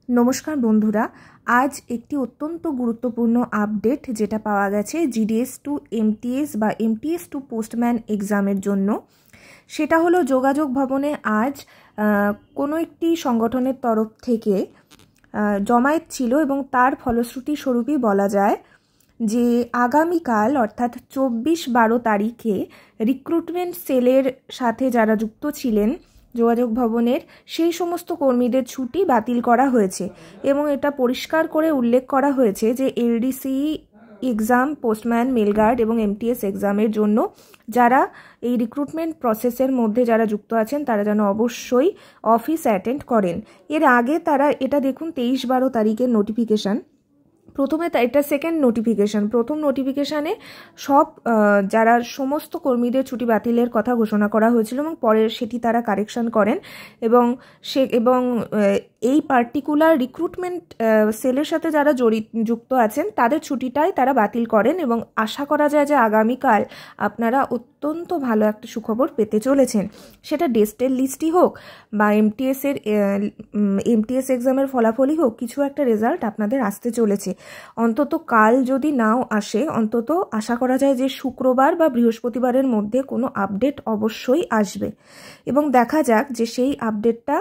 নমস্কার বন্ধুরা, আজ একটি অত্যন্ত গুরুত্বপূর্ণ আপডেট যেটা পাওয়া গেছে জিডিএস টু এমটিএস বা এমটিএস টু পোস্টম্যান এক্সামের জন্য। সেটা হলো যোগাযোগ ভবনে আজ কোনো একটি সংগঠনের তরফ থেকে জমায়েত ছিল এবং তার ফলশ্রুতি স্বরূপই বলা যায় যে আগামীকাল অর্থাৎ 24-12 তারিখে রিক্রুটমেন্ট সেলের সাথে যারা যুক্ত ছিলেন যোগাযোগ ভবনের সেই সমস্ত কর্মীদের ছুটি বাতিল করা হয়েছে এবং এটা পরিষ্কার করে উল্লেখ করা হয়েছে যে এলডিসি এক্সাম, পোস্টম্যান, মেলগার্ড এবং এমটিএস এক্সামের জন্য যারা এই রিক্রুটমেন্ট প্রসেসের মধ্যে যারা যুক্ত আছেন তারা যেন অবশ্যই অফিস অ্যাটেন্ড করেন। এর আগে তারা এটা দেখুন 23-12 তারিখের নোটিফিকেশান, প্রথমে এটা সেকেন্ড নোটিফিকেশান। প্রথম নোটিফিকেশানে সব যারা সমস্ত কর্মীদের ছুটি বাতিলের কথা ঘোষণা করা হয়েছিল এবং পরে সেটি তারা কারেকশন করেন এবং এই পার্টিকুলার রিক্রুটমেন্ট সেলের সাথে যারা যুক্ত আছেন তাদের ছুটিটাই তারা বাতিল করেন এবং আশা করা যায় যে আগামীকাল আপনারা অত্যন্ত ভালো একটা সুখবর পেতে চলেছেন। সেটা টেস্টের লিস্টই হোক বা এমটিএস এক্সামের ফলাফলই হোক, কিছু একটা রেজাল্ট আপনাদের আসতে চলেছে। অন্তত কাল যদি নাও আসে, অন্তত আশা করা যায় যে শুক্রবার বা বৃহস্পতিবারের মধ্যে কোনো আপডেট অবশ্যই আসবে এবং দেখা যাক যে সেই আপডেটটা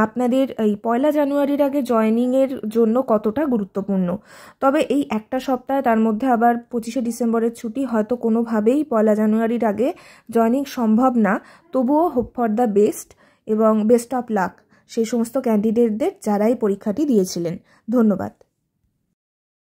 আপনাদের এই 1 জানুয়ারির আগে জয়েনিংয়ের জন্য কতটা গুরুত্বপূর্ণ। তবে এই একটা সপ্তাহে তার মধ্যে আবার 25শে ডিসেম্বরের ছুটি, হয়তো কোনোভাবেই 1 জানুয়ারির আগে জয়েনিং সম্ভব না। তবুও হোপ ফর দ্য বেস্ট এবং বেস্ট অফ লাক সেই সমস্ত ক্যান্ডিডেটদের যারা এই পরীক্ষাটি দিয়েছিলেন। ধন্যবাদ।